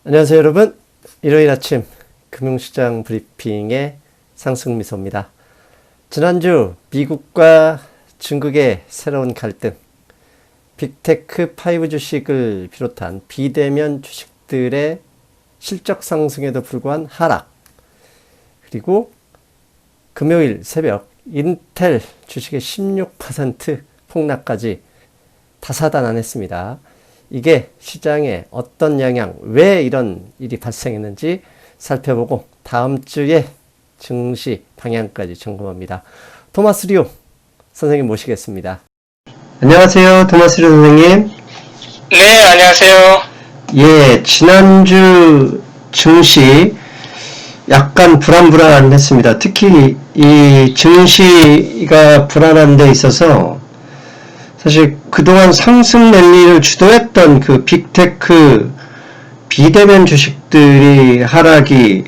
안녕하세요 여러분. 일요일 아침 금융시장 브리핑의 상승미소입니다. 지난주 미국과 중국의 새로운 갈등, 빅테크 5 주식을 비롯한 비대면 주식들의 실적 상승에도 불구한 하락, 그리고 금요일 새벽 인텔 주식의 16% 폭락까지 다사다난했습니다. 이게 시장에 어떤 영향, 왜 이런 일이 발생했는지 살펴보고 다음 주에 증시 방향까지 점검합니다. 토마스 류 선생님 모시겠습니다. 안녕하세요. 토마스 류 선생님. 네, 안녕하세요. 예, 지난주 증시 약간 불안했습니다. 특히 이 증시가 불안한 데 있어서 사실 그동안 상승 랠리를 주도했던 그 빅테크 비대면 주식들이 하락이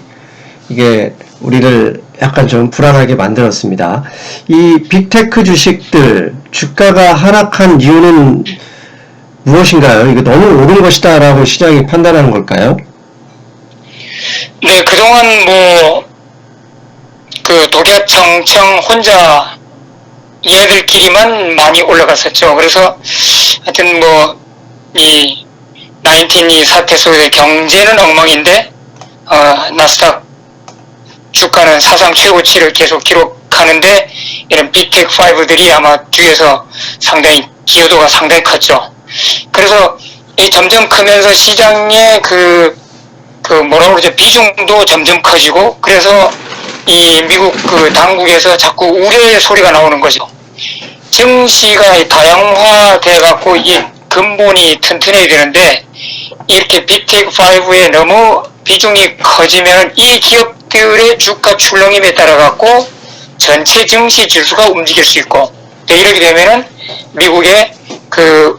이게 우리를 약간 좀 불안하게 만들었습니다. 이 빅테크 주식들 주가가 하락한 이유는 무엇인가요? 이거 너무 오른 것이다 라고 시장이 판단하는 걸까요? 네, 그동안 독야청청 혼자 얘들끼리만 많이 올라갔었죠. 그래서 하여튼 이 19이 사태 속에서 경제는 엉망인데 나스닥 주가는 사상 최고치를 계속 기록하는데 이런 빅테크 5들이 아마 뒤에서 상당히 기여도가 상당히 컸죠. 그래서 이 점점 크면서 시장의 비중도 점점 커지고, 그래서 이 미국 당국에서 자꾸 우려의 소리가 나오는 거죠. 증시가 다양화돼 갖고 이 근본이 튼튼해야 되는데, 이렇게 빅테크 5에 너무 비중이 커지면 이 기업들의 주가 출렁임에 따라 갖고 전체 증시 지수가 움직일 수 있고, 이렇게 되면은 미국의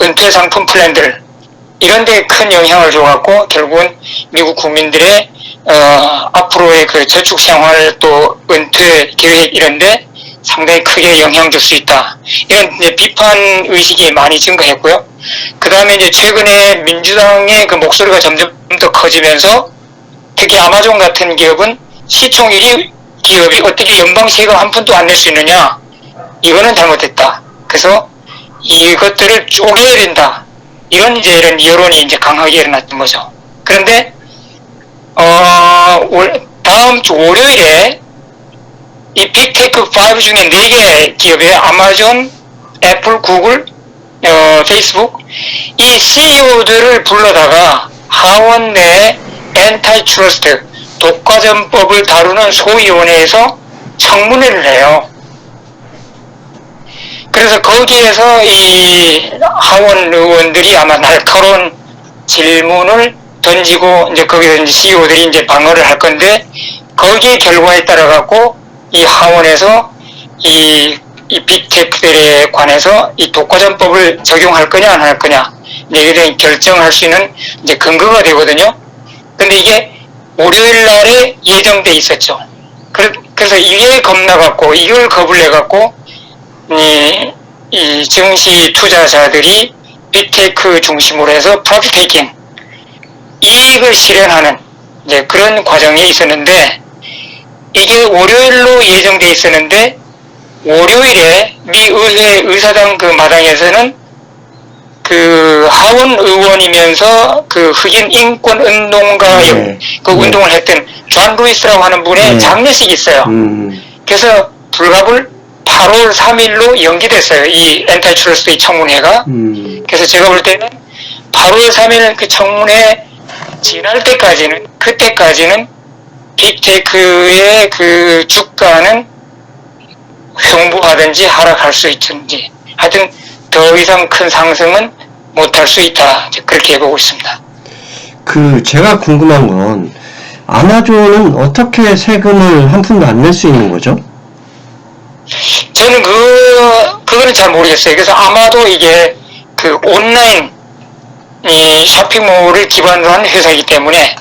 은퇴 상품 플랜들 이런 데 큰 영향을 줘갖고 결국은 미국 국민들의 앞으로의 저축 생활 또 은퇴 계획 이런데 상당히 크게 영향 줄 수 있다. 이런 이제 비판 의식이 많이 증가했고요. 그 다음에 이제 최근에 민주당의 목소리가 점점 더 커지면서 특히 아마존 같은 기업은 시총 1위 기업이 어떻게 연방 세금 한 푼도 안 낼 수 있느냐? 이거는 잘못됐다. 그래서 이것들을 쪼개야 된다. 이런 여론이 강하게 일어났던 거죠. 그런데, 다음 주 월요일에 이 빅테크 5 중에 4개 기업의 아마존, 애플, 구글, 페이스북, 이 CEO들을 불러다가 하원 내 엔타이트러스트, 독과점법을 다루는 소위원회에서 청문회를 해요. 그래서 거기에서 이 하원 의원들이 아마 날카로운 질문을 던지고 이제 거기서 이제 CEO들이 이제 방어를 할 건데, 거기에 결과에 따라 갖고 이 하원에서 이 빅테크들에 관해서 이 독과점법을 적용할 거냐 안 할 거냐 이제 이런 결정할 수 있는 이제 근거가 되거든요. 근데 이게 월요일 날에 예정돼 있었죠. 그래서 이게 겁나 갖고 이걸 겁을 내 갖고 이 증시 투자자들이 빅테크 중심으로 해서 프로핏 테이킹, 이익을 실현하는 이제 그런 과정이 있었는데, 이게 월요일로 예정돼 있었는데 월요일에 미 의회 의사당 마당에서는 하원 의원이면서 흑인 인권 운동가 운동을 했던 존 루이스라고 하는 분의 장례식이 있어요. 그래서 불갑을 8월 3일로 연기됐어요. 이 엔타이트러스트 청문회가. 그래서 제가 볼 때는 8월 3일 그 청문회 지날 때까지는, 그때까지는 빅테크의 주가는 횡보하든지 하락할 수 있든지, 하여튼 더 이상 큰 상승은 못할 수 있다. 그렇게 보고 있습니다. 제가 궁금한 건, 아마존은 어떻게 세금을 한 푼도 안 낼 수 있는 거죠? 저는 그거는 잘 모르겠어요. 그래서 아마도 이게 온라인 이 쇼핑몰을 기반으로 한 회사이기 때문에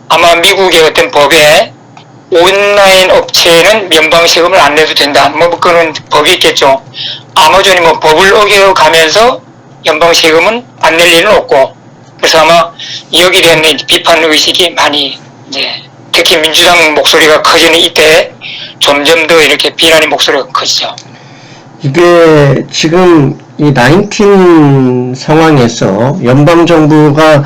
아마 미국의 어떤 법에 온라인 업체는 연방세금을 안 내도 된다. 그거는 법이 있겠죠. 아마존이 법을 어겨가면서 연방세금은 안 낼 일은 없고, 그래서 아마 여기에 대한 이제 비판 의식이 많이 이제 특히 민주당 목소리가 커지는 이때 점점 더 이렇게 비난의 목소리가 커지죠. 이게 지금 이 19 상황에서 연방정부가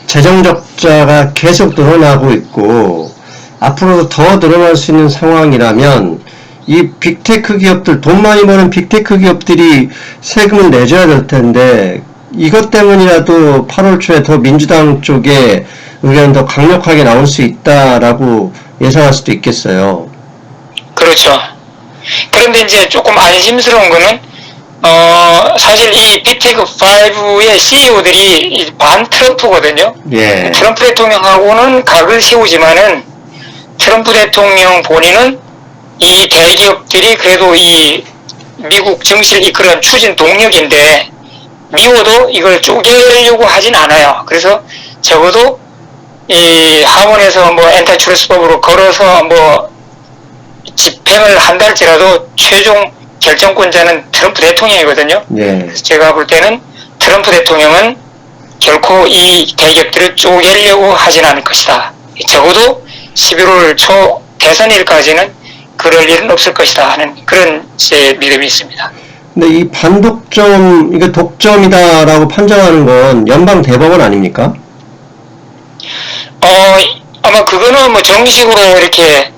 재정 적자가 계속 늘어나고 있고 앞으로도 더 늘어날 수 있는 상황이라면 이 빅테크 기업들, 돈 많이 버는 빅테크 기업들이 세금을 내줘야 될 텐데 이것 때문이라도 8월 초에 더 민주당 쪽에 의견 더 강력하게 나올 수 있다라고 예상할 수도 있겠어요. 그렇죠. 그런데 이제 조금 안심스러운 거는 사실 이 빅테크5의 CEO들이 반 트럼프거든요. 예. 트럼프 대통령하고는 각을 세우지만은 트럼프 대통령 본인은 이 대기업들이 그래도 이 미국 정치를 이끌어간 추진 동력인데 미워도 이걸 쪼개려고 하진 않아요. 그래서 적어도 이 하원에서 뭐 엔타트러스트법으로 걸어서 뭐 집행을 한달지라도 최종 결정권자는 트럼프 대통령이거든요. 예. 그래서 제가 볼 때는 트럼프 대통령은 결코 이 대기업들을 쪼개려고 하진 않을 것이다. 적어도 11월 초 대선일까지는 그럴 일은 없을 것이다 하는 그런 제 믿음이 있습니다. 근데 이 반독점, 이거 독점이다라고 판정하는 건 연방 대법원 아닙니까? 아마 그거는 뭐 정식으로 이렇게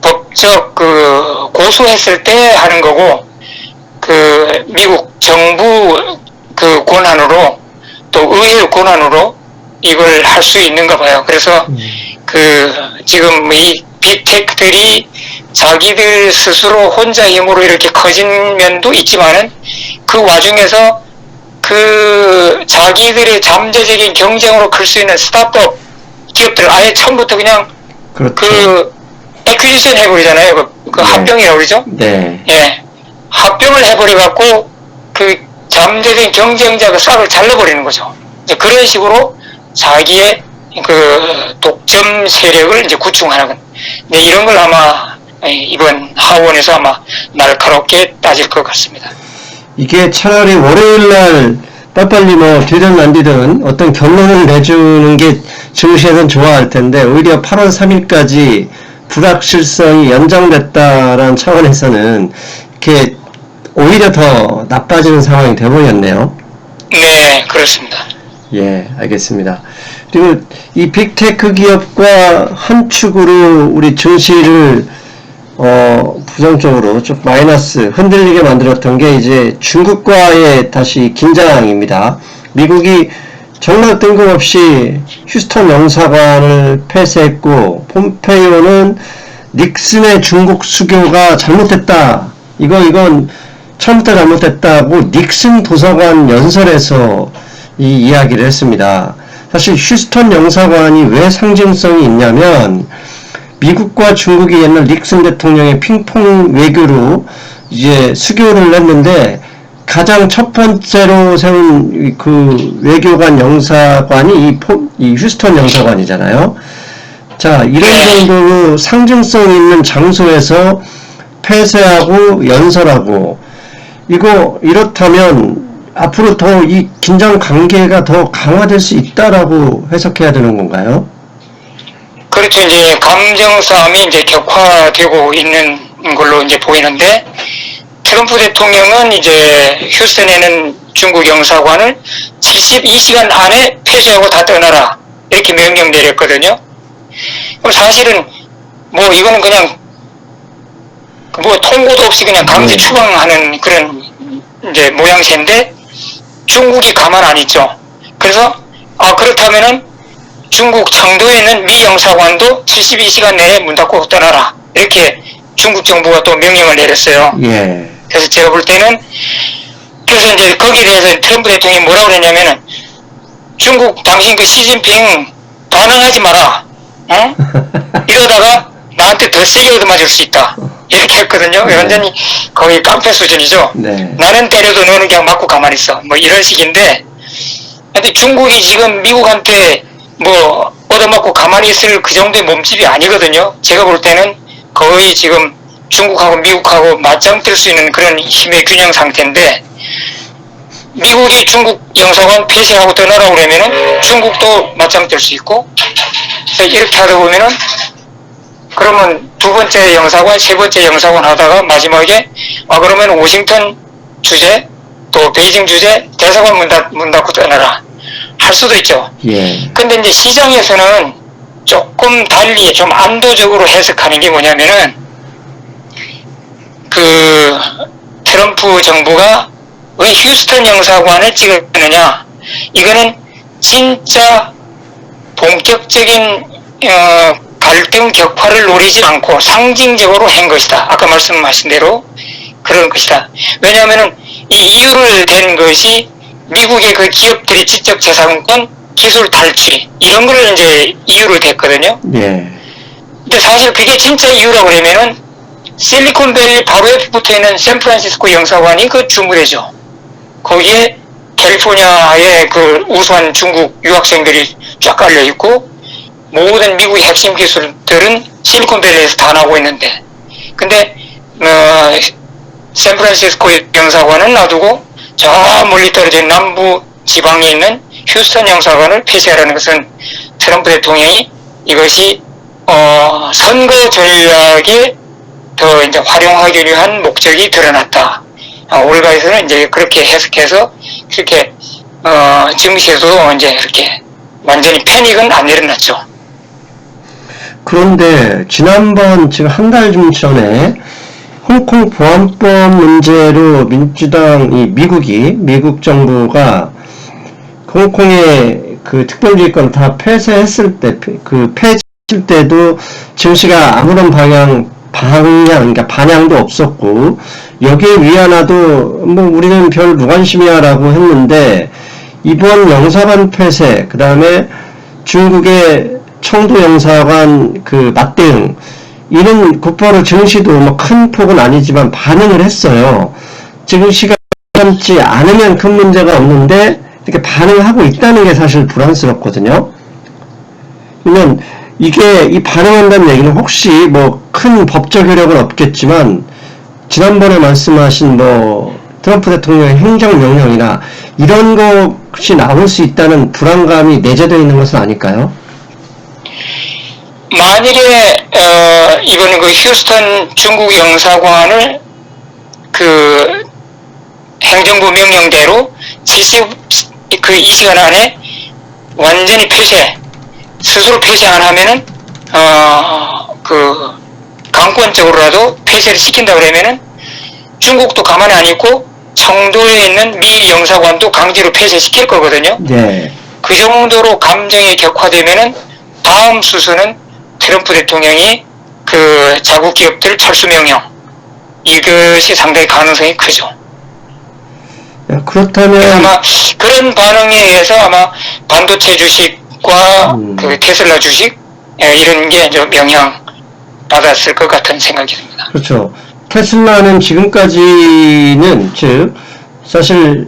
법적 고소했을 때 하는 거고 그 미국 정부 그 권한으로 또 의회 권한으로 이걸 할 수 있는가 봐요. 그래서 그 지금 이 빅테크들이 자기들 스스로 혼자 힘으로 이렇게 커진 면도 있지만은 그 와중에서 그 자기들의 잠재적인 경쟁으로 클 수 있는 스타트업 기업들 아예 처음부터 그냥 그렇죠. 그 애퀴지션 해버리잖아요. 그 네. 합병이라고 그러죠. 네. 예, 합병을 해버려갖고 그 잠재적인 경쟁자가 싹을 잘라버리는 거죠. 이제 그런 식으로 자기의 그 독점 세력을 이제 구축하는 건. 네, 이런 걸 아마 이번 하원에서 아마 날카롭게 따질 것 같습니다. 이게 차라리 월요일날 빨리빨리 뭐 되든 안 되든 어떤 결론을 내주는 게 증시에선 좋아할 텐데 오히려 8월 3일까지 불확실성이 연장됐다라는 차원에서는 이렇게 오히려 더 나빠지는 상황이 되어버렸네요. 네, 그렇습니다. 예, 알겠습니다. 그리고 이 빅테크 기업과 한 축으로 우리 증시를 부정적으로 좀 마이너스 흔들리게 만들었던 게 이제 중국과의 다시 긴장입니다. 미국이 정말 뜬금없이 휴스턴 영사관을 폐쇄했고 폼페이오는 닉슨의 중국 수교가 잘못됐다. 이건 처음부터 잘못됐다고 닉슨 도서관 연설에서 이 이야기를 했습니다. 사실 휴스턴 영사관이 왜 상징성이 있냐면 미국과 중국이 옛날 닉슨 대통령의 핑퐁 외교로 이제 수교를 했는데 가장 첫 번째로 세운 그 외교관 영사관이 이 휴스턴 영사관이잖아요. 자, 이런 정도로 상징성 있는 장소에서 폐쇄하고 연설하고 이렇다면 앞으로 더 이 긴장 관계가 더 강화될 수 있다라고 해석해야 되는 건가요? 그렇죠. 이제 감정 싸움이 이제 격화되고 있는 걸로 이제 보이는데 트럼프 대통령은 이제 휴스턴에는 중국 영사관을 72시간 안에 폐쇄하고 다 떠나라 이렇게 명령 내렸거든요. 그럼 사실은 뭐 이거는 그냥 뭐 통보도 없이 그냥 강제 추방하는 그런 이제 모양새인데 중국이 가만 안 있죠. 그래서 그렇다면은 중국 청도에 있는 미 영사관도 72시간 내에 문 닫고 떠나라 이렇게 중국 정부가 또 명령을 내렸어요. 예. 그래서 제가 볼 때는 그래서 이제 거기에 대해서 트럼프 대통령이 뭐라고 그랬냐면은 중국 당신 그 시진핑 반항하지 마라. 응? 이러다가 나한테 더 세게 얻어맞을 수 있다. 이렇게 했거든요. 네. 완전히 거의 깡패 수준이죠. 네. 나는 때려도 너는 그냥 맞고 가만히 있어. 뭐 이런 식인데 근데 중국이 지금 미국한테 뭐 얻어맞고 가만히 있을 그 정도의 몸집이 아니거든요. 제가 볼 때는 거의 지금 중국하고 미국하고 맞짱 뜰 수 있는 그런 힘의 균형 상태인데 미국이 우리 중국 영사관 폐쇄하고 떠나라 그러면은 중국도 맞짱 뜰 수 있고, 그래서 이렇게 하다 보면은 그러면 두 번째 영사관, 세 번째 영사관 하다가 마지막에 그러면 워싱턴 주재, 또 베이징 주재, 대사관 문 닫고 떠나라 할 수도 있죠. 예. 근데 이제 시장에서는 조금 달리 좀 안도적으로 해석하는 게 뭐냐면은 그 트럼프 정부가 왜 휴스턴 영사관을 찍었느냐, 이거는 진짜 본격적인 갈등 격화를 노리지 않고 상징적으로 한 것이다. 아까 말씀하신 대로 그런 것이다. 왜냐하면은 이 이유를 댄 것이 미국의 그 기업들의 지적재산권 기술 탈취 이런 걸 이제 이유를 댔거든요. 예. 근데 사실 그게 진짜 이유라고 그러면은 실리콘밸리 바로 옆에 붙어 있는 샌프란시스코 영사관이 그 주무대죠. 거기에 캘리포니아의 그 우수한 중국 유학생들이 쫙 깔려 있고 모든 미국의 핵심 기술들은 실리콘밸리에서 다 나오고 있는데, 근데 샌프란시스코 영사관은 놔두고 저 멀리 떨어진 남부 지방에 있는 휴스턴 영사관을 폐쇄하라는 것은 트럼프 대통령이 이것이 선거 전략에 더 이제 활용하기 위한 목적이 드러났다. 올가에서는 이제 그렇게 해석해서 그렇게 증시에서도 이제 이렇게 완전히 패닉은 안 일어났죠. 그런데 지난번 지금 한 달 좀 전에 홍콩 보안법 문제로 미국 정부가 홍콩의 그 특별지휘권 다 폐쇄했을 때, 폐지할 때도 증시가 아무런 그러니까 반향도 없었고, 여기에 위안화도 뭐 우리는 별 무관심이야라고 했는데, 이번 영사관 폐쇄, 그 다음에 중국의 청도 영사관 그 맞대응, 이는 곧바로 증시도 뭐 큰 폭은 아니지만 반응을 했어요. 증시가 참지 않으면 큰 문제가 없는데 이렇게 반응하고 있다는 게 사실 불안스럽거든요. 그러면 이 반응한다는 얘기는 혹시 뭐 큰 법적 효력은 없겠지만 지난번에 말씀하신 뭐 트럼프 대통령의 행정명령이나 이런 것이 나올 수 있다는 불안감이 내재되어 있는 것은 아닐까요? 만일에 이번에 그 휴스턴 중국 영사관을 그 행정부 명령대로 이 시간 안에 완전히 스스로 폐쇄 안 하면은 그 강권적으로라도 폐쇄를 시킨다 그러면은 중국도 가만히 안 있고 청도에 있는 미 영사관도 강제로 폐쇄시킬 거거든요. 네. 그 정도로 감정이 격화되면은 다음 수순은 트럼프 대통령이 그 자국 기업들 철수 명령, 이것이 상당히 가능성이 크죠. 그렇다면 아마 그런 반응에 의해서 아마 반도체 주식과 그 테슬라 주식 이런 게 이제 영향 받았을 것 같은 생각이 듭니다. 그렇죠. 테슬라는 지금까지는 즉 사실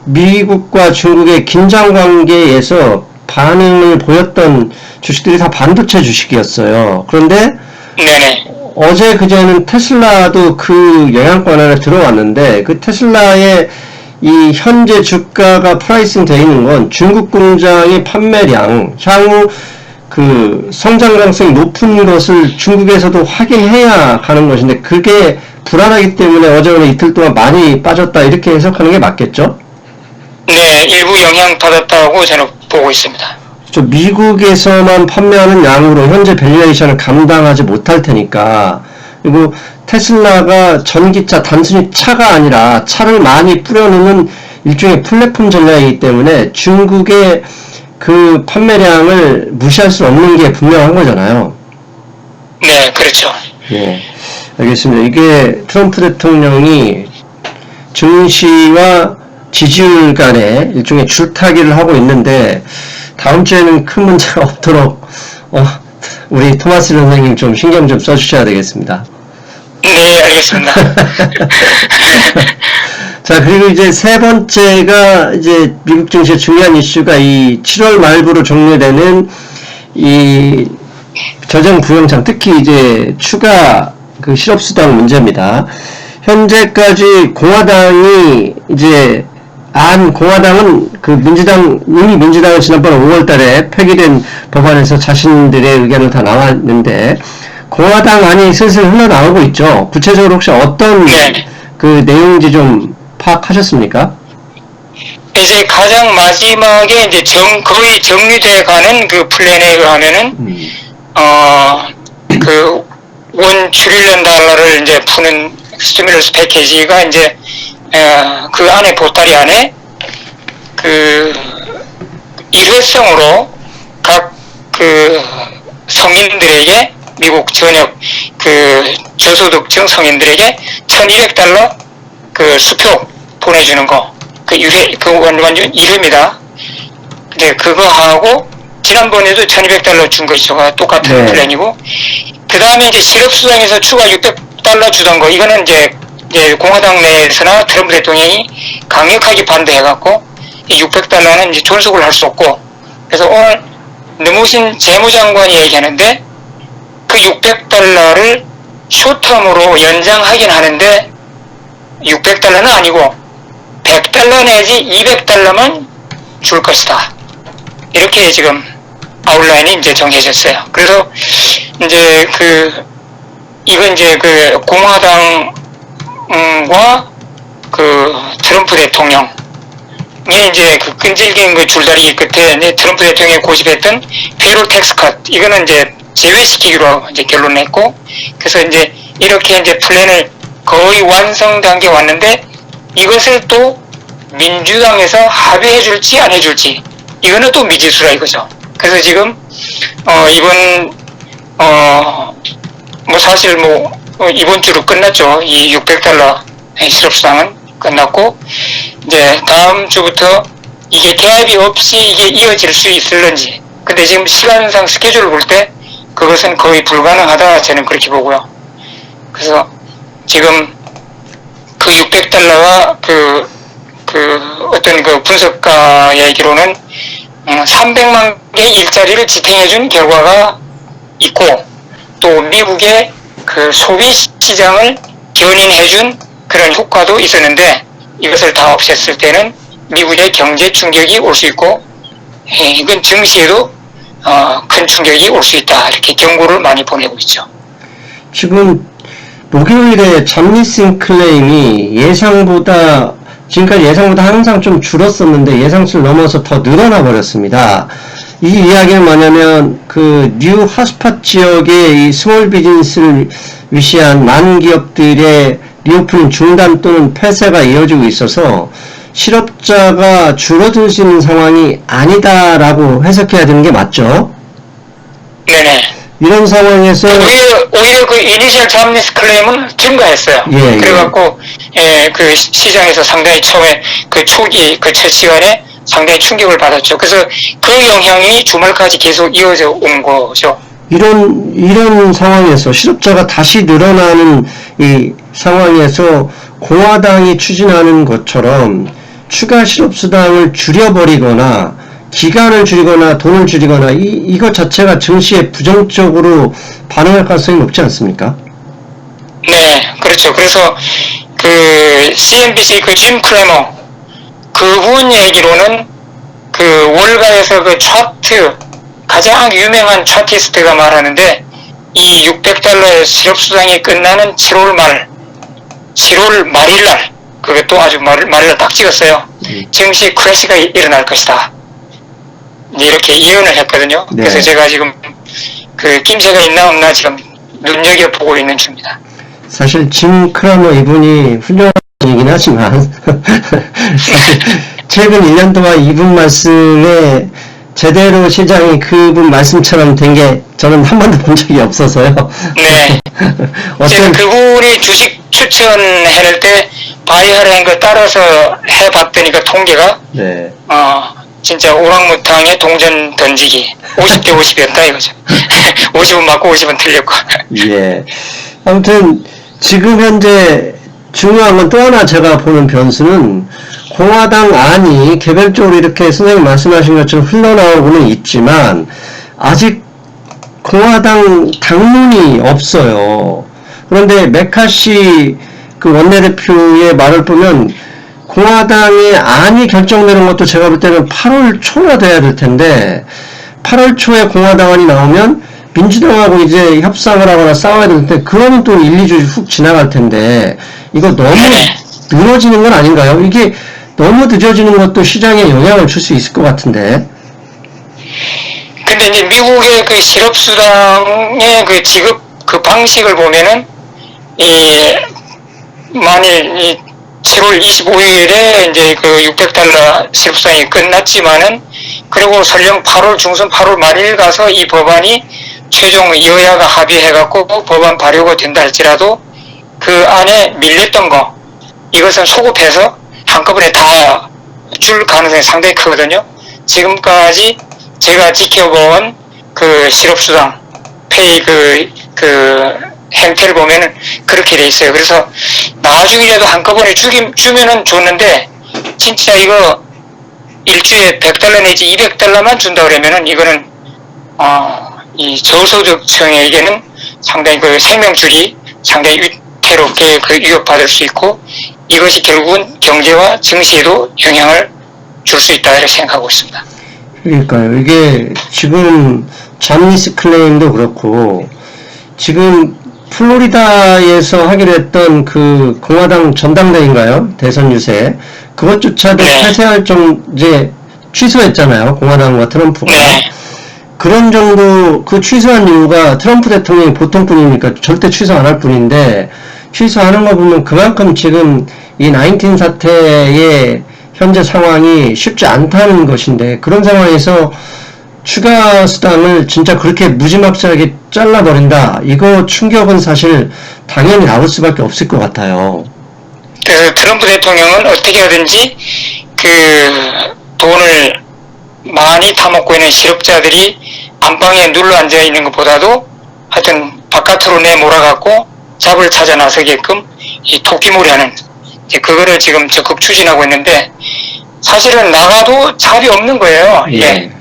미국과 중국의 긴장 관계에서 반응을 보였던 주식들이 다 반도체 주식이었어요. 그런데 네네. 어제 그제는 테슬라도 그 영향권 안에 들어왔는데, 그 테슬라의 이 현재 주가가 프라이싱 되어 있는 건 중국 공장의 판매량, 향후 그 성장 가능성이 높은 것을 중국에서도 확인해야 가는 것인데, 그게 불안하기 때문에 어제 오늘 이틀 동안 많이 빠졌다, 이렇게 해석하는 게 맞겠죠? 네, 일부 영향 받았다고 저는 보고 있습니다. 미국에서만 판매하는 양으로 현재 밸류에이션을 감당하지 못할 테니까, 그리고 테슬라가 전기차, 단순히 차가 아니라 차를 많이 뿌려놓는 일종의 플랫폼 전략이기 때문에 중국의 그 판매량을 무시할 수 없는 게 분명한 거잖아요. 네, 그렇죠. 예, 알겠습니다. 이게 트럼프 대통령이 증시와 지지율 간에 일종의 줄타기를 하고 있는데, 다음 주에는 큰 문제가 없도록 우리 토마스 선생님 좀 신경 좀 써주셔야 되겠습니다. 네, 알겠습니다. 자, 그리고 이제 세 번째가 이제 미국 증시의 중요한 이슈가 이 7월 말부로 종료되는 이 저정 부영장, 특히 이제 추가 그 실업수당 문제입니다. 현재까지 공화당이 이제 공화당은 그 이미 민주당은 지난번 5월 달에 폐기된 법안에서 자신들의 의견을 다 나왔는데, 공화당 안이 슬슬 흘러나오고 있죠. 구체적으로 혹시 어떤 네. 그 내용인지 좀 파악하셨습니까? 이제 가장 마지막에 이제 거의 정리돼 가는 그 플랜에 의하면은, 그 $1 트릴리언을 이제 푸는 스티뮬러스 패키지가 이제, 그 안에 보따리 안에 그 일회성으로 각 그 성인들에게 미국 전역 그 저소득층 성인들에게 $1,200 그 수표 보내주는 거. 그 완전 1회입니다. 근데 그거 하고, 지난번에도 $1,200 준 거 있죠. 똑같은 네. 플랜이고. 그 다음에 이제 실업수당에서 추가 $600 주던 거, 이거는 이제 공화당 내에서나 트럼프 대통령이 강력하게 반대해갖고, 이 $600는 이제 존속을 할 수 없고, 그래서 오늘 느무신 재무장관이 얘기하는데, 그 $600를 쇼텀으로 연장하긴 하는데, $600는 아니고, $100 내지 $200만 줄 것이다. 이렇게 지금 아웃라인이 이제 정해졌어요. 그래서 이제 이건 이제 그 공화당과 그 트럼프 대통령의 이제 그 끈질긴 그 줄다리기 끝에 이제 트럼프 대통령이 고집했던 페이롤 텍스 컷, 이거는 이제 제외시키기로 이제 결론냈고, 그래서 이제 이렇게 이제 플랜을 거의 완성 단계에 왔는데, 이것을 또 민주당에서 합의해줄지 안 해줄지, 이거는 또 미지수라 이거죠. 그래서 지금 이번 뭐 사실 이번 주로 끝났죠. 이 $600 실업수당은 끝났고, 이제 다음 주부터 이게 대합이 없이 이게 이어질 수 있을런지. 근데 지금 시간상 스케줄을 볼 때 그것은 거의 불가능하다, 저는 그렇게 보고요. 그래서 지금 그 $600와 어떤 그 분석가 얘기로는 300만 개 일자리를 지탱해준 결과가 있고, 또 미국의 그 소비 시장을 견인해준 그런 효과도 있었는데, 이것을 다 없앴을 때는 미국의 경제 충격이 올 수 있고, 이건 증시에도 큰 충격이 올 수 있다, 이렇게 경고를 많이 보내고 있죠. 지금 목요일에 잡리슨 클레임이 지금까지 예상보다 항상 좀 줄었었는데 예상치를 넘어서 더 늘어나 버렸습니다. 이 이야기는 뭐냐면 그 뉴 핫스팟 지역의 이 스몰 비즈니스를 위시한 많은 기업들의 리오프닝 중단 또는 폐쇄가 이어지고 있어서 실업자가 줄어드는 상황이 아니다라고 해석해야 되는 게 맞죠? 네네. 이런 상황에서 오히려 그 이니셜 잡리스 클레임은 증가했어요. 예. 그래갖고 그 시장에서 상당히 처음에 그 초기 그 첫 시간에 상당히 충격을 받았죠. 그래서 그 영향이 주말까지 계속 이어져 온 거죠. 이런 상황에서 실업자가 다시 늘어나는 이 상황에서 공화당이 추진하는 것처럼 추가 실업수당을 줄여버리거나 기간을 줄이거나 돈을 줄이거나 이것 자체가 증시에 부정적으로 반응할 가능성이 높지 않습니까? 네, 그렇죠. 그래서 그 CNBC 그 짐 크레머 그분 얘기로는 그 월가에서 그 차트 가장 유명한 차티스트가 말하는데, 이 $600의 실업수당이 끝나는 7월 말일날, 그것도 아주 말일날 딱 찍었어요. 증시 크래시가 일어날 것이다, 이렇게 예언을 했거든요. 네. 그래서 제가 지금 그 낌새가 있나 없나 지금 눈여겨보고 있는 중입니다. 사실 짐 크라머 이분이 훌륭한 분이긴 하지만 사실 최근 1년 동안 이분 말씀에 제대로 시장이 그분 말씀처럼 된 게 저는 한 번도 본 적이 없어서요. 네. 제가 그분이 주식 추천해낼 때 바이하라는 거 따라서 해봤더니 그 통계가 네. 진짜 오랑무탕에 동전 던지기 50대 50이었다 이거죠. 50은 맞고 50은 틀렸고. 예. 아무튼 지금 현재 중요한 건 또 하나 제가 보는 변수는 공화당 안이 개별적으로 이렇게 선생님 말씀하신 것처럼 흘러나오고는 있지만 아직 공화당 당론이 없어요. 그런데 메카시 그 원내대표의 말을 보면 공화당의 안이 결정되는 것도 제가 볼 때는 8월 초가 돼야 될 텐데 8월 초에 공화당안이 나오면 민주당하고 이제 협상을 하거나 싸워야 될 텐데 그러면 또 1, 2주 훅 지나갈 텐데 이거 너무 늘어지는 건 아닌가요? 이게 너무 늦어지는 것도 시장에 영향을 줄 수 있을 것 같은데. 근데 이제 미국의 그 실업수당의 그 지급 그 방식을 보면은 만일 7월 25일에 이제 그 $600 실업수당이 끝났지만은 그리고 설령 8월 중순 8월 말일 가서 이 법안이 최종 여야가 합의해갖고 법안 발효가 된다 할지라도 그 안에 밀렸던 거 이것은 소급해서 한꺼번에 다 줄 가능성이 상당히 크거든요. 지금까지 제가 지켜본 그 실업수당 페이 그 행태를 보면은 그렇게 돼 있어요. 그래서 나중이라도 한꺼번에 주면은 좋는데 진짜 이거 일주일에 $100 내지 $200만 준다 그러면은 이거는 이 저소득층에게는 상당히 그 생명줄이 상당히 위태롭게 그 위협받을 수 있고 이것이 결국은 경제와 증시에도 영향을 줄 수 있다 이렇게 생각하고 있습니다. 그러니까요. 이게 지금 잠니스 클레임도 그렇고 지금 플로리다에서 하기로 했던 그 공화당 전당대회인가요? 대선 유세 그것조차도 네. 폐쇄할 이제 취소했잖아요. 공화당과 트럼프가. 네. 그런 정도 그 취소한 이유가 트럼프 대통령이 보통뿐이니까 절대 취소 안 할 뿐인데 취소하는 거 보면 그만큼 지금 이 19 사태의 현재 상황이 쉽지 않다는 것인데 그런 상황에서 추가 수당을 진짜 그렇게 무지막지하게 잘라버린다. 이거 충격은 사실 당연히 나올 수밖에 없을 것 같아요. 그래서 트럼프 대통령은 어떻게 하든지 그 돈을 많이 타먹고 있는 실업자들이 안방에 눌러 앉아 있는 것보다도 하여튼 바깥으로 내몰아갖고 잡을 찾아 나서게끔 이 토끼몰이하는 그거를 지금 적극 추진하고 있는데 사실은 나가도 잡이 없는 거예요. 예.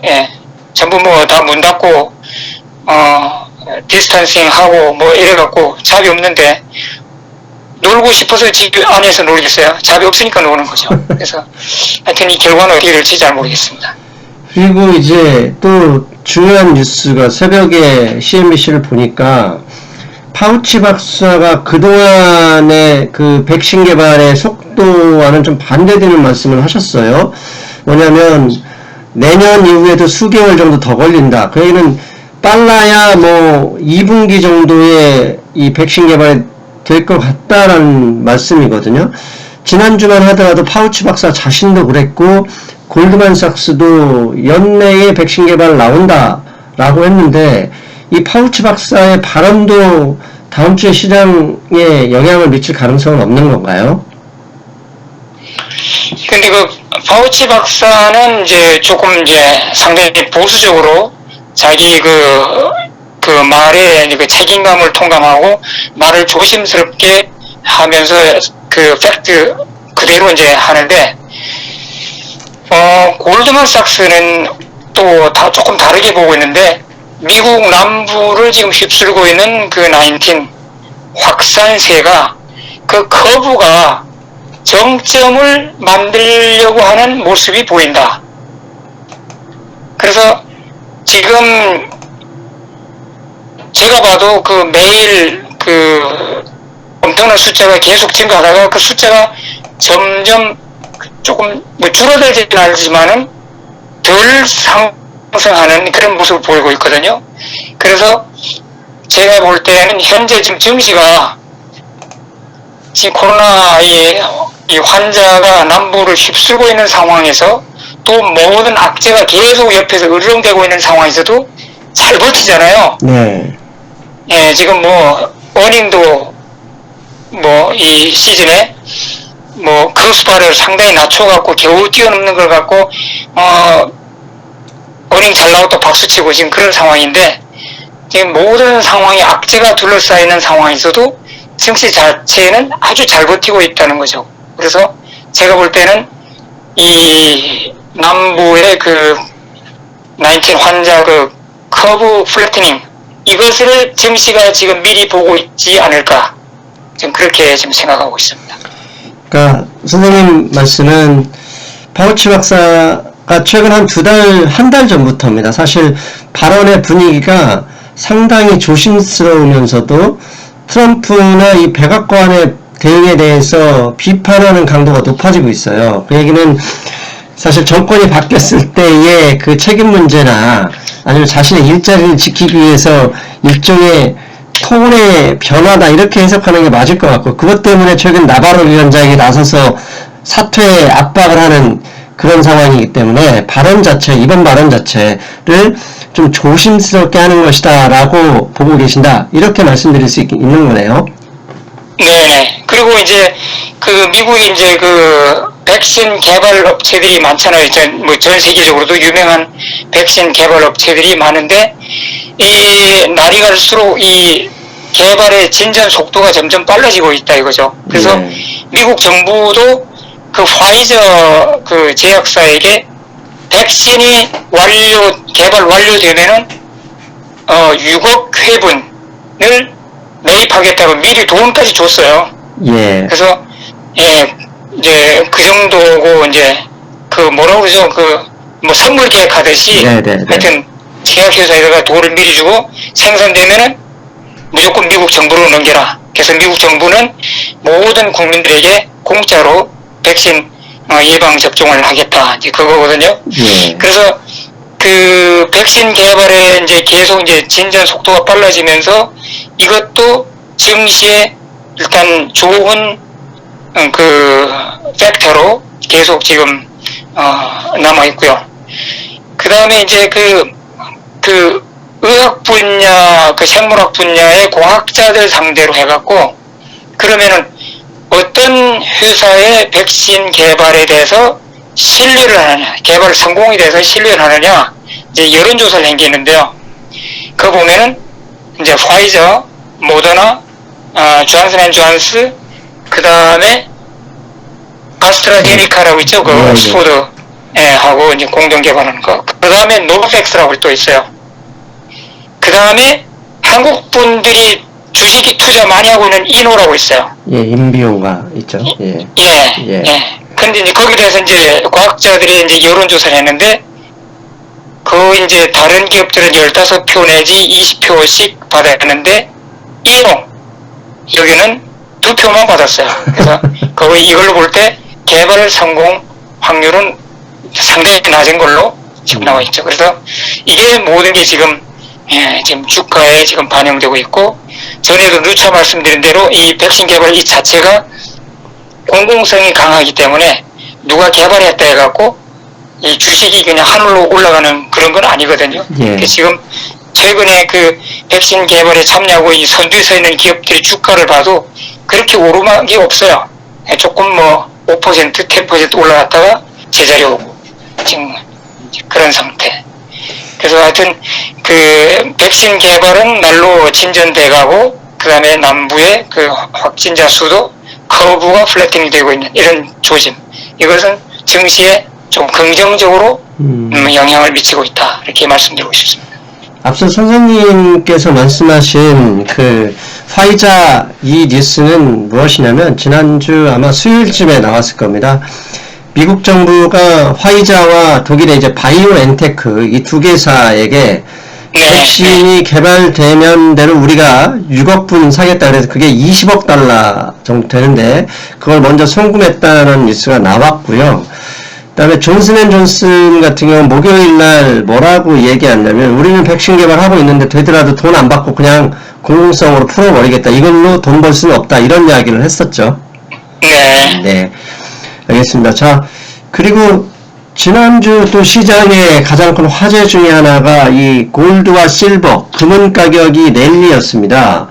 예. 전부 뭐 다 문 닫고 디스턴싱 하고 뭐 이래갖고 잡이 없는데 놀고 싶어서 집 안에서 놀겠어요. 잡이 없으니까 노는 거죠. 그래서 하여튼 이 결과는 어떻게 될지 잘 모르겠습니다. 그리고 이제 또 중요한 뉴스가 새벽에 CNBC를 보니까 파우치 박사가 그동안의 그 백신 개발의 속도와는 좀 반대되는 말씀을 하셨어요. 뭐냐면 내년 이후에도 수개월 정도 더 걸린다. 그 얘기는 빨라야 뭐 2분기 정도에 이 백신 개발이 될 것 같다라는 말씀이거든요. 지난주만 하더라도 파우치 박사 자신도 그랬고 골드만삭스도 연내에 백신 개발 나온다라고 했는데 이 파우치 박사의 발언도 다음 주에 시장에 영향을 미칠 가능성은 없는 건가요? 근데 그 파우치 박사는 이제 조금 이제 상당히 보수적으로 자기 그 말에 그 책임감을 통감하고 말을 조심스럽게 하면서 그 팩트 그대로 이제 하는데 골드만삭스는 또 조금 다르게 보고 있는데 미국 남부를 지금 휩쓸고 있는 그 19 확산세가 그 커브가 정점을 만들려고 하는 모습이 보인다. 그래서 지금 제가 봐도 그 매일 그 엄청난 숫자가 계속 증가하다가 그 숫자가 점점 조금 뭐 줄어들지는 않지만은 덜 상승하는 그런 모습을 보이고 있거든요. 그래서 제가 볼 때는 현재 지금 증시가 지금 코로나 이 환자가 남부를 휩쓸고 있는 상황에서 또 모든 악재가 계속 옆에서 으르렁대고 있는 상황에서도 잘 버티잖아요. 네. 예, 지금 뭐 어닝도 뭐 이 시즌에 뭐 크로스바를 상당히 낮춰갖고 겨우 뛰어넘는 걸 갖고 어닝 잘 나왔다 박수치고 지금 그런 상황인데 지금 모든 상황이 악재가 둘러싸이는 상황에서도 증시 자체는 아주 잘 버티고 있다는 거죠. 그래서 제가 볼 때는 이 남부의 그 19 환자 그 커브 플래트닝 이것을 증시가 지금 미리 보고 있지 않을까 지금 그렇게 지금 생각하고 있습니다. 그러니까 선생님 말씀은 파우치 박사가 최근 한 한 달 전부터입니다. 사실 발언의 분위기가 상당히 조심스러우면서도 트럼프나 이 백악관의 대응에 대해서 비판하는 강도가 높아지고 있어요. 그 얘기는 사실 정권이 바뀌었을 때의 그 책임 문제나 아니면 자신의 일자리를 지키기 위해서 일종의 톤의 변화다 이렇게 해석하는 게 맞을 것 같고, 그것 때문에 최근 나바로 위원장이 나서서 사퇴 압박을 하는 그런 상황이기 때문에 이번 발언 자체를 좀 조심스럽게 하는 것이다 라고 보고 계신다, 이렇게 말씀드릴 수 있는 거네요. 네네. 그리고 이제 그 미국이 이제 그 백신 개발 업체들이 많잖아요. 전 세계적으로도 유명한 백신 개발 업체들이 많은데, 이 날이 갈수록 이 개발의 진전 속도가 점점 빨라지고 있다 이거죠. 그래서 네. 미국 정부도 그 화이저 그 제약사에게 백신이 개발 완료되면은 6억 회분을 매입하겠다고 미리 돈까지 줬어요. 예. 그래서 이제 그 정도고, 이제 그 뭐라고 그러죠? 그 뭐 선물 계획하듯이 네네네. 하여튼 제약회사에다가 돈을 미리 주고 생산되면은 무조건 미국 정부로 넘겨라. 그래서 미국 정부는 모든 국민들에게 공짜로 백신 예방 접종을 하겠다, 이제 그거거든요. 예. 그래서 그 백신 개발에 이제 계속 이제 진전 속도가 빨라지면서 이것도 증시에 일단 좋은 그 팩터로 계속 지금 남아 있고요. 그 다음에 이제 그 의학 분야, 그 생물학 분야의 과학자들 상대로 해갖고, 그러면은 어떤 회사의 백신 개발에 대해서 신뢰를 하느냐, 개발 성공에 대해서 신뢰를 하느냐, 이제 여론조사를 한 게 있는데요. 그거 보면은 이제 화이저, 모더나, 존슨앤존스, 그 다음에 아스트라제네카라고 있죠. 그 네. 옥스포드 하고 이제 공동 개발하는 거. 그 다음에 노바백스라고 또 있어요. 그 다음에 한국 분들이 주식이 투자 많이 하고 있는 이노라고 있어요. 예, 인비용가 있죠. 예. 예. 근데 이제 거기에 대해서 이제 과학자들이 이제 여론조사를 했는데, 그 이제 다른 기업들은 15표 내지 20표씩 받아야 하는데, 이노, 여기는 2표만 받았어요. 그래서 이걸로 볼 때 개발 성공 확률은 상당히 낮은 걸로 지금 나와 있죠. 그래서 이게 모든 게 지금 지금 주가에 지금 반영되고 있고, 전에도 누차 말씀드린 대로 이 백신 개발 이 자체가 공공성이 강하기 때문에 누가 개발했다 해갖고 이 주식이 그냥 하늘로 올라가는 그런 건 아니거든요. 예. 지금 최근에 그 백신 개발에 참여하고 이 선두에 서 있는 기업들의 주가를 봐도 그렇게 오르막이 게 없어요. 조금 뭐 5%, 10% 올라갔다가 제자리 오고 지금 그런 상태. 그래서 하여튼 그 백신 개발은 날로 진전돼가고, 그 다음에 남부의 그 확진자 수도 커브가 플래팅이 되고 있는 이런 조짐. 이것은 증시에 좀 긍정적으로 영향을 미치고 있다, 이렇게 말씀드리고 싶습니다. 앞서 선생님께서 말씀하신 그 화이자 이 뉴스는 무엇이냐면, 지난주 아마 수요일쯤에 나왔을 겁니다. 미국 정부가 화이자와 독일의 이제 바이오엔테크 이 두 개사에게 백신이 개발되면 대로 우리가 6억 분 사겠다 그래서 그게 20억 달러 정도 되는데, 그걸 먼저 송금했다는 뉴스가 나왔고요. 그다음에 존슨앤존슨 같은 경우는 목요일 날 뭐라고 얘기했냐면, 우리는 백신 개발하고 있는데 되더라도 돈 안 받고 그냥 공공성으로 풀어버리겠다, 이걸로 돈 벌 수는 없다, 이런 이야기를 했었죠. 네, 알겠습니다. 자, 그리고 지난주 또 시장의 가장 큰 화제 중에 하나가 이 골드와 실버, 금은 가격이 랠리였습니다.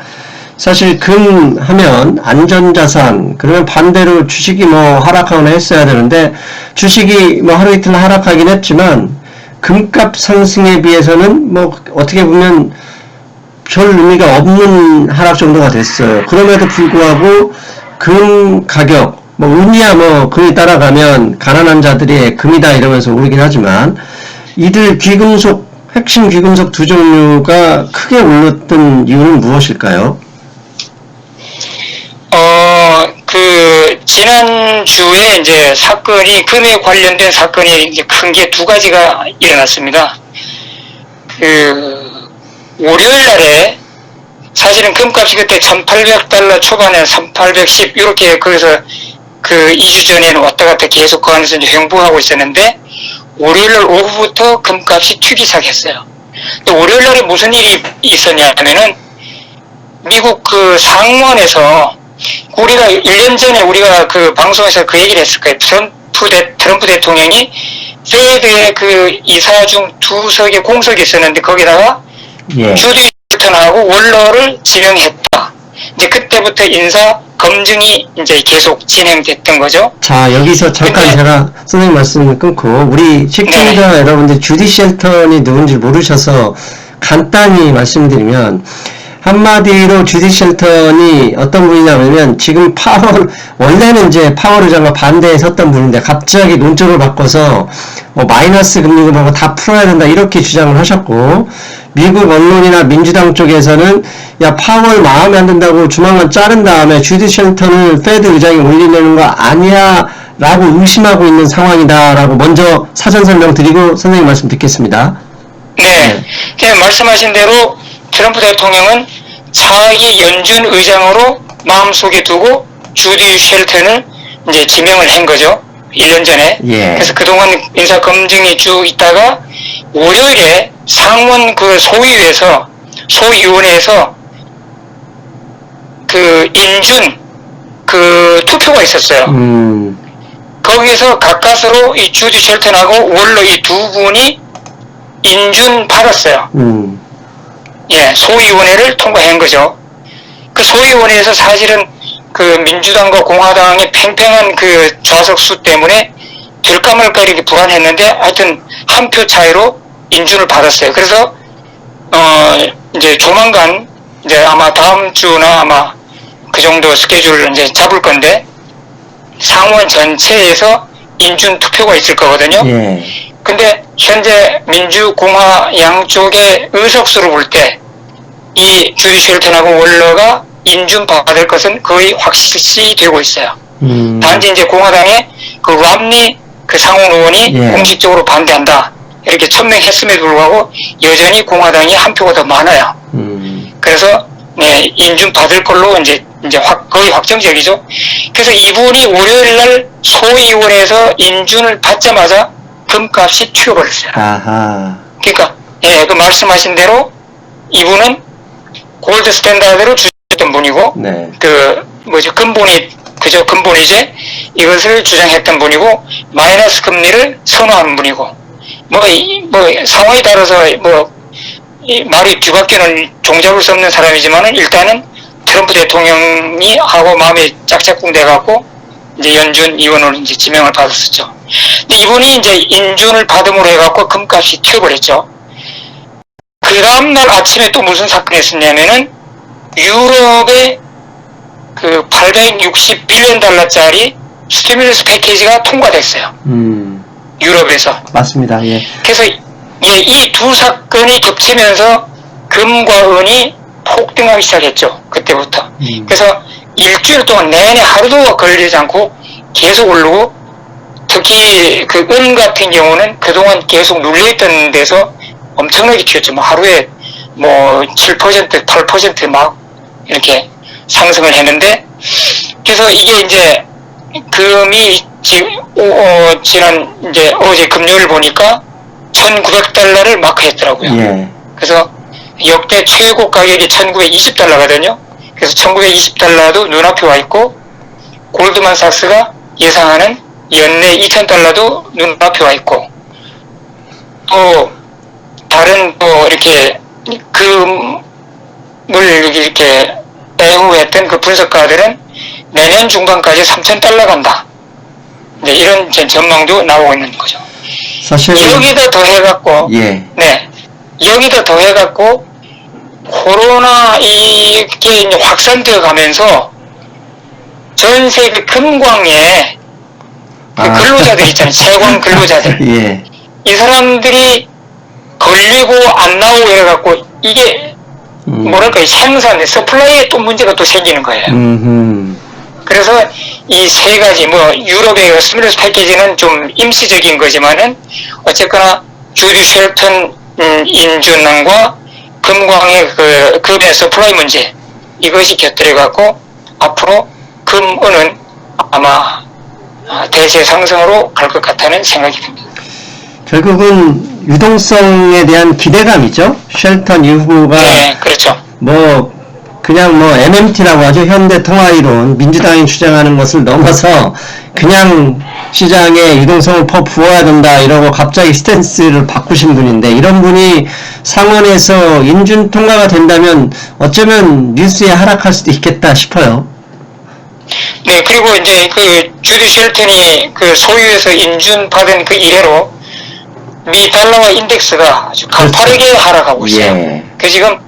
사실 금 하면 안전자산, 그러면 반대로 주식이 뭐 하락하거나 했어야 되는데, 주식이 뭐 하루 이틀 하락하긴 했지만 금값 상승에 비해서는 뭐 어떻게 보면 별 의미가 없는 하락 정도가 됐어요. 그럼에도 불구하고 금 가격, 뭐 은이야 뭐 금이 따라가면 가난한 자들의 금이다 이러면서 오르긴 하지만, 이들 귀금속, 핵심 귀금속 두 종류가 크게 올랐던 이유는 무엇일까요? 그 지난주에 이제 사건이, 금에 관련된 사건이 이제 큰 게 두 가지가 일어났습니다. 월요일 날에 사실은 금값이 그때 $1,800 초반에 1,810 이렇게, 그래서 그 2주 전에는 왔다 갔다 계속 그 안에서 이제 횡보하고 있었는데, 월요일 날 오후부터 금값이 튀기 시작했어요. 또 월요일 날에 무슨 일이 있었냐면은, 미국 그 상원에서, 우리가 1년 전에 우리가 그 방송에서 그 얘기를 했을 거예요. 트럼프 대통령이 페드의 그 이사 중 2석의 공석이 있었는데, 거기다가 예. 주디 쉘턴하고 월러를 지명했다. 이제 그때부터 인사 검증이 이제 계속 진행됐던 거죠. 자, 여기서 잠깐 근데- 제가 선생님 말씀을 끊고, 우리 시청자 네. 여러분들 주디 쉘턴이 누군지 모르셔서 간단히 말씀드리면, 한마디로 주디 쉘턴이 어떤 분이냐면, 지금 파월, 원래는 이제 파월 의장과 반대에 섰던 분인데, 갑자기 논조를 바꿔서, 마이너스 금리금하고 다 풀어야 된다, 이렇게 주장을 하셨고, 미국 언론이나 민주당 쪽에서는, 야, 파월 마음에 안 든다고 조만간 자른 다음에 주디 쉘턴을 페드 의장이 올리려는 거 아니야, 라고 의심하고 있는 상황이다, 라고 먼저 사전 설명 드리고 선생님 말씀 듣겠습니다. 네. 그냥 말씀하신 대로 트럼프 대통령은 차기 연준 의장으로 마음속에 두고 주디 쉘턴을 이제 지명을 한 거죠. 1년 전에. 예. 그래서 그동안 인사 검증이 쭉 있다가 월요일에 상원 그 소위원회에서 그 인준 그 투표가 있었어요. 거기서 가까스로 이 주디 쉘턴하고 월러 이 두 분이 인준 받았어요. 예, 소위원회를 통과한 거죠. 그 소위원회에서 사실은 그 민주당과 공화당의 팽팽한 그 좌석 수 때문에 될까 말까 이렇게 불안했는데, 하여튼 한 표 차이로 인준을 받았어요. 그래서 이제 조만간 이제 아마 다음 주나 아마 그 정도 스케줄을 이제 잡을 건데, 상원 전체에서 인준 투표가 있을 거거든요. 예. 근데 현재 민주공화 양쪽의 의석수를 볼 때 이 주디 쉘턴하고 월러가 인준받을 것은 거의 확실시 되고 있어요. 단지 이제 공화당의 그 람니 그 상원 의원이 예. 공식적으로 반대한다 이렇게 천명했음에도 불구하고 여전히 공화당이 한 표가 더 많아요. 그래서 네, 인준받을 걸로 이제 거의 확정적이죠. 그래서 이분이 월요일날 소위원회에서 인준을 받자마자 금값이 튀어버렸어요. 아하. 그러니까 예, 그 말씀하신 대로 이분은 골드 스탠다드로 주장했던 분이고, 네. 근본이제 이것을 주장했던 분이고, 마이너스 금리를 선호하는 분이고, 상황에 따라서 말이 뒤바뀌는 종잡을 수 없는 사람이지만은 일단은 트럼프 대통령이 하고 마음이 짝짝꿍 돼갖고 이제 연준 의원으로 이제 지명을 받았었죠. 근데 이분이 이제 인준을 받음으로 해갖고 금값이 튀어버렸죠. 그 다음날 아침에 또 무슨 사건이 있었냐면은 유럽의 그 860빌리언 달러짜리 스티뮬러스 패키지가 통과됐어요. 유럽에서. 맞습니다. 예. 그래서 이 두 사건이 겹치면서 금과 은이 폭등하기 시작했죠. 그때부터. 그래서 일주일 동안 내내 하루도 걸리지 않고 계속 오르고, 특히 그 은 같은 경우는 그동안 계속 눌려있던 데서 엄청나게 튀었죠. 하루에 7%, 8% 막 이렇게 상승을 했는데, 그래서 이게 이제 금이 지난 이제 어제 금요일 보니까 $1,900를 마크했더라고요. 예. 그래서 역대 최고 가격이 $1,920거든요. 그래서 $1,920도 눈앞에 와 있고, 골드만삭스가 예상하는 연내 $2,000도 눈앞에 와 있고, 또 다른 또 이렇게 금을 이렇게 애호했던 그 분석가들은 내년 중반까지 $3,000 간다. 네, 이런 전망도 나오고 있는 거죠. 사실 여기다 더해갖고, 예. 네, 여기다 더해갖고 코로나 이게 이제 확산되어 가면서 전 세계 금광에 그 근로자들 있잖아요. 채광 근로자들. 예. 이 사람들이 걸리고 안 나오고 해갖고 이게 뭐랄까 생산, 서플라이에 또 문제가 또 생기는 거예요. 그래서 이 세 가지, 뭐, 유럽의 스timulus 패키지는 좀 임시적인 거지만은, 어쨌거나, 주디 쉘턴, 인준난과 금광의 금의 서플라이 문제, 이것이 곁들여갖고, 앞으로 금, 은은 아마 대세 상승으로 갈 것 같다는 생각이 듭니다. 결국은 유동성에 대한 기대감이죠. 쉘턴 이후가 네, 그렇죠. 그냥 MMT라고 하죠. 현대통화이론, 민주당이 주장하는 것을 넘어서 그냥 시장에 유동성을 부어야 된다 이러고 갑자기 스탠스를 바꾸신 분인데, 이런 분이 상원에서 인준 통과가 된다면 어쩌면 뉴스에 하락할 수도 있겠다 싶어요. 네, 그리고 이제 주디 쉘턴이 소유에서 인준받은 이래로 미 달러화 인덱스가 아주 가파르게 하락하고 있어요. 예. 지금,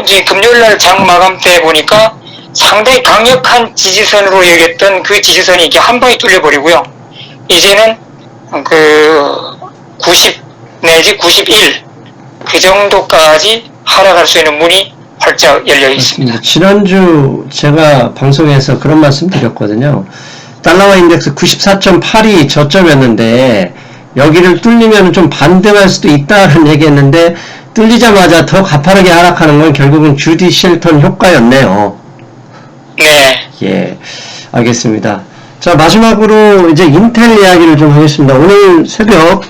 이제 금요일날 장 마감 때 보니까 상당히 강력한 지지선으로 여겼던 그 지지선이 이렇게 한 방에 뚫려버리고요. 이제는 90 내지 91, 그 정도까지 하락할 수 있는 문이 활짝 열려 있습니다. 지난주 제가 방송에서 그런 말씀 드렸거든요. 달러화 인덱스 94.8이 저점이었는데, 여기를 뚫리면 좀 반등할 수도 있다는 얘기했는데, 뚫리자마자 더 가파르게 하락하는 건 결국은 주디 쉘턴 효과였네요. 네. 예, 알겠습니다. 자, 마지막으로 이제 인텔 이야기를 좀 하겠습니다. 오늘 새벽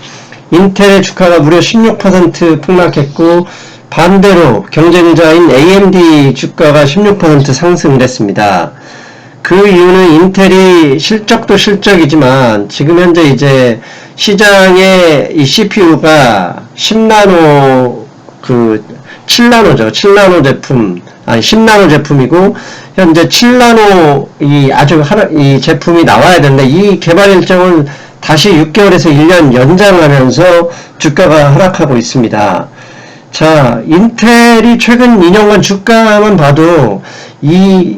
인텔의 주가가 무려 16% 폭락했고, 반대로 경쟁자인 AMD 주가가 16% 상승을 했습니다. 그 이유는 인텔이 실적도 실적이지만 지금 현재 이제 시장에 이 CPU가 10나노 7나노죠. 7나노 제품, 아니 10나노 제품이고, 현재 7나노 이 제품이 나와야 되는데, 이 개발 일정을 다시 6개월에서 1년 연장하면서 주가가 하락하고 있습니다. 자, 인텔이 최근 2년간 주가만 봐도 이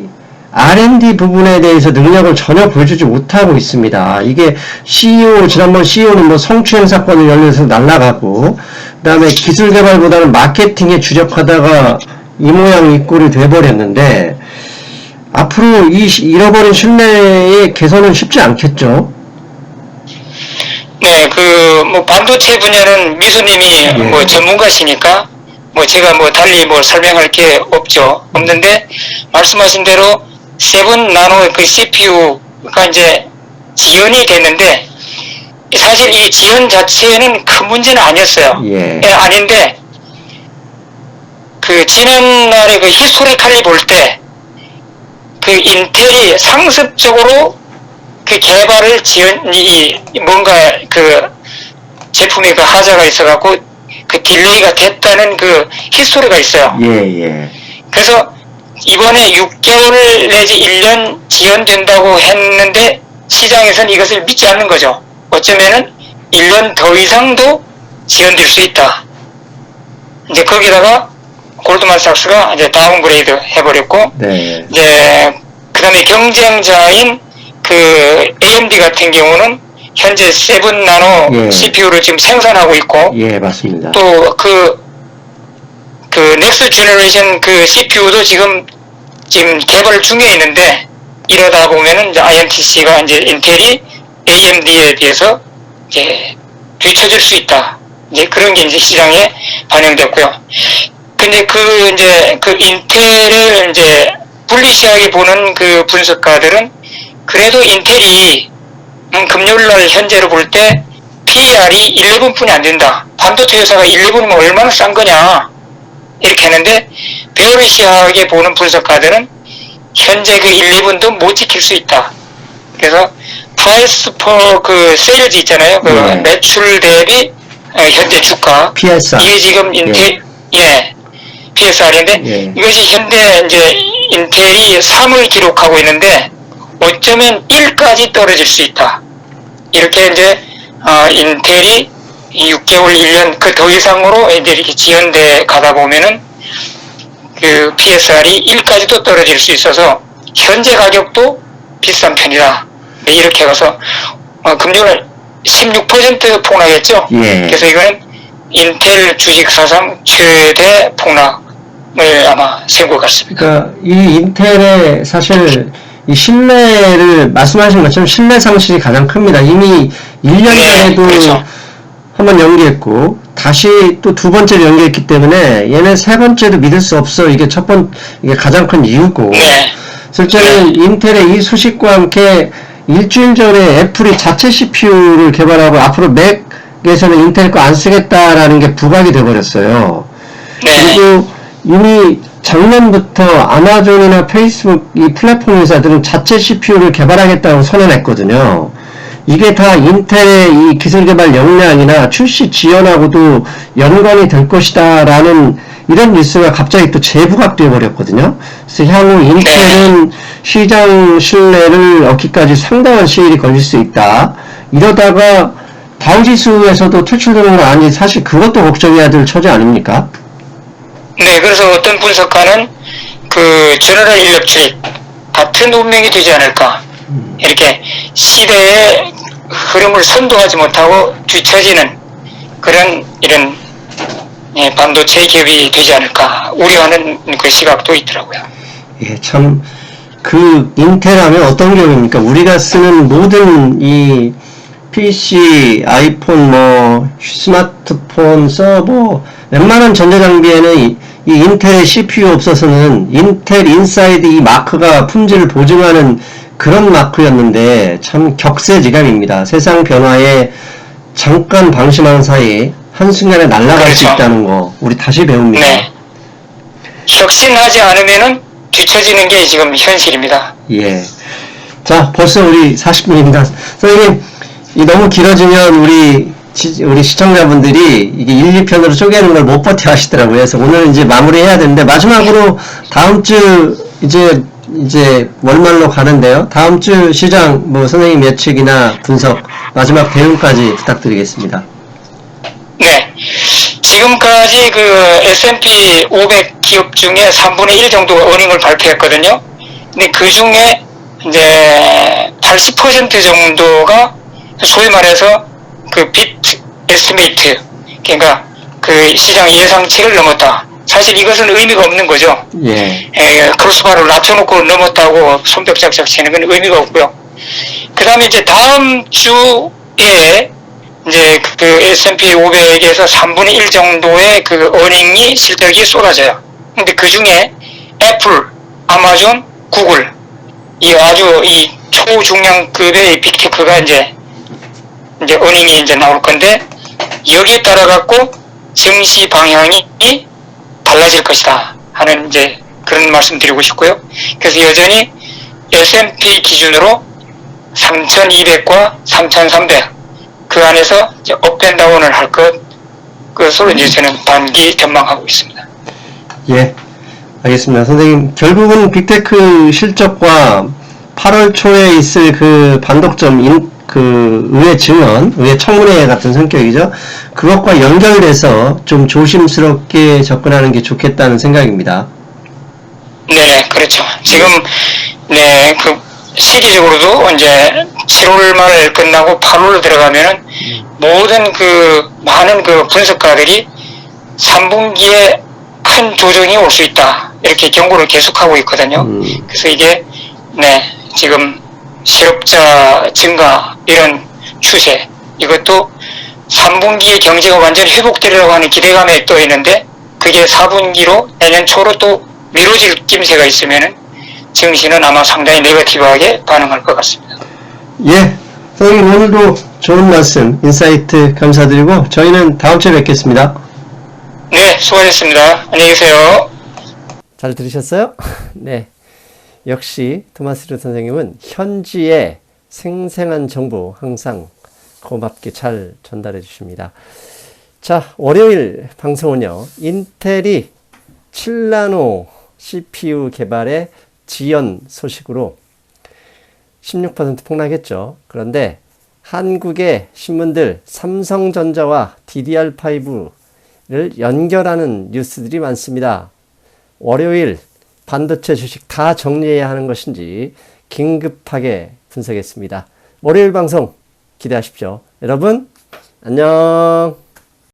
R&D 부분에 대해서 능력을 전혀 보여주지 못하고 있습니다. 이게 지난번 CEO는 성추행 사건을 연루해서 날아가고, 그 다음에 기술 개발보다는 마케팅에 주력하다가 이 모양 이 꼴이 돼버렸는데, 앞으로 이 잃어버린 신뢰의 개선은 쉽지 않겠죠? 네, 반도체 분야는 미수님이 전문가시니까, 제가 달리 설명할 게 없는데, 말씀하신 대로, 7나노 CPU가 이제 지연이 됐는데, 사실 이 지연 자체는 큰 문제는 아니었어요. 예. 아닌데, 지난날에 히스토리칼리 볼 때, 인텔이 상습적으로 개발을 뭔가 제품에 하자가 있어갖고 딜레이가 됐다는 히스토리가 있어요. 예. 그래서 이번에 6개월 내지 1년 지연된다고 했는데 시장에서는 이것을 믿지 않는 거죠. 어쩌면은 1년 더 이상도 지연될 수 있다. 이제 거기다가 골드만삭스가 이제 다운그레이드 해버렸고, 네. 이제 그 다음에 경쟁자인 AMD 같은 경우는 현재 7나노 CPU를 지금 생산하고 있고, 예, 맞습니다. 또 넥스트 제너레이션 CPU도 지금 개발 중에 있는데, 이러다 보면은 이제 INTC가 이제 인텔이 AMD에 비해서 이제 뒤처질 수 있다. 이제 그런 게 이제 시장에 반영됐고요. 근데 인텔을 이제 불리시하게 보는 분석가들은 그래도 인텔이 금요일날 현재로 볼 때 PER이 11분이 안 된다. 반도체 회사가 11이면 얼마나 싼 거냐. 이렇게 했는데, 베어리시하게 보는 분석가들은 현재 11도 못 지킬 수 있다. 그래서 price per sales 있잖아요. 매출 대비 현재 주가. PSR. 이게 지금 PSR인데, 이것이 현재 이제 인텔이 3을 기록하고 있는데, 어쩌면 1까지 떨어질 수 있다. 이렇게 이제, 인텔이 6개월, 1년, 더 이상으로 이제 이렇게 지연돼 가다 보면은, PSR이 1까지도 떨어질 수 있어서, 현재 가격도 비싼 편이다. 이렇게 가서, 금요일 16% 폭락했죠? 예. 그래서 이거는 인텔 주식 사상 최대 폭락. 아마 세운 것 같습니다. 그러니까 이 인텔의 사실 이 신뢰를 말씀하신 것처럼 신뢰 상실이 가장 큽니다. 이미 1년 전에도 그렇죠. 한번 연기했고 다시 또 두 번째로 연기했기 때문에 얘네 세 번째도 믿을 수 없어. 이게 이게 가장 큰 이유고. 네. 실제는 인텔의 이 소식과 함께 일주일 전에 애플이 자체 CPU를 개발하고 앞으로 맥에서는 인텔 거 안 쓰겠다라는 게 부각이 돼버렸어요. 네. 그리고 이미 작년부터 아마존이나 페이스북 이 플랫폼 회사들은 자체 CPU를 개발하겠다고 선언했거든요. 이게 다 인텔의 이 기술 개발 역량이나 출시 지연하고도 연관이 될 것이다 라는 이런 뉴스가 갑자기 또 재부각되어 버렸거든요. 그래서 향후 인텔은 시장 신뢰를 얻기까지 상당한 시일이 걸릴 수 있다. 이러다가 다우지수에서도 퇴출되는 거 아니, 사실 그것도 걱정해야 될 처지 아닙니까? 네, 그래서 어떤 분석가는 그 제너럴 일렉트릭 같은 운명이 되지 않을까. 이렇게 시대의 흐름을 선도하지 못하고 뒤처지는 그런 이런 반도체 기업이 되지 않을까 우려하는 그 시각도 있더라고요. 예, 참, 그, 인텔 하면 어떤 기업입니까? 우리가 쓰는 모든 이 PC, 아이폰, 스마트폰, 서버, 웬만한 전자장비에는 이 인텔의 CPU 없어서는 인텔 인사이드 이 마크가 품질을 보증하는 그런 마크였는데 참 격세지감입니다. 세상 변화에 잠깐 방심하는 사이에 한순간에 날아갈 수 그렇죠. 있다는 거 우리 다시 배웁니다. 네. 혁신하지 않으면은 뒤처지는 게 지금 현실입니다. 예. 자, 벌써 우리 40분입니다. 선생님, 이 너무 길어지면 우리 시청자분들이 이게 1, 2편으로 쪼개는 걸 못 버텨 하시더라고요. 그래서 오늘 이제 마무리해야 되는데, 마지막으로 다음 주 이제 월말로 가는데요. 다음 주 시장 선생님 예측이나 분석, 마지막 대응까지 부탁드리겠습니다. 네. 지금까지 그 S&P 500 기업 중에 3분의 1 정도가 어닝을 발표했거든요. 근데 그 중에 이제 80% 정도가 소위 말해서 그 비트 에스티메이트, 그러니까 그 시장 예상치를 넘었다. 사실 이것은 의미가 없는 거죠. 예. 크로스바를 낮춰놓고 넘었다고 손뼉짝짝 치는 건 의미가 없고요. 그 다음에 이제 다음 주에 이제 그 S&P 500에서 3분의 1 정도의 그 어닝이 실적이 쏟아져요. 근데 그 중에 애플, 아마존, 구글, 이 아주 이 초중량급의 빅테크가 이제 어닝이 이제 나올 건데, 여기에 따라 갖고 증시 방향이 달라질 것이다 하는 이제 그런 말씀 드리고 싶고요. 그래서 여전히 S&P 기준으로 3200과 3300 그 안에서 이제 업앤다운을 할 것으로 이제 저는 단기 전망하고 있습니다. 예, 알겠습니다. 선생님, 결국은 빅테크 실적과 8월 초에 있을 그 반독점 그 의회 증언, 의회 청문회 같은 성격이죠. 그것과 연결돼서 좀 조심스럽게 접근하는 게 좋겠다는 생각입니다. 네, 그렇죠. 지금 그 시기적으로도 이제 7월 말 끝나고 8월 들어가면은 모든 그 많은 그 분석가들이 3분기에 큰 조정이 올 수 있다 이렇게 경고를 계속하고 있거든요. 그래서 이게 지금 실업자 증가 이런 추세, 이것도 3분기에 경제가 완전히 회복되리라고 하는 기대감에 떠 있는데 그게 4분기로 내년 초로 또 미뤄질 낌새가 있으면은 증시는 아마 상당히 네거티브하게 반응할 것 같습니다. 예, 선생님 오늘도 좋은 말씀, 인사이트 감사드리고 저희는 다음 주에 뵙겠습니다. 네, 수고하셨습니다. 안녕히 계세요. 잘 들으셨어요? 네. 역시 토마스 류 선생님은 현지의 생생한 정보 항상 고맙게 잘 전달해 주십니다. 자, 월요일 방송은요, 인텔이 7나노 CPU 개발의 지연 소식으로 16% 폭락했죠. 그런데 한국의 신문들 삼성전자와 DDR5를 연결하는 뉴스들이 많습니다. 월요일 반도체 주식 다 정리해야 하는 것인지 긴급하게 분석했습니다. 월요일 방송 기대하십시오. 여러분, 안녕.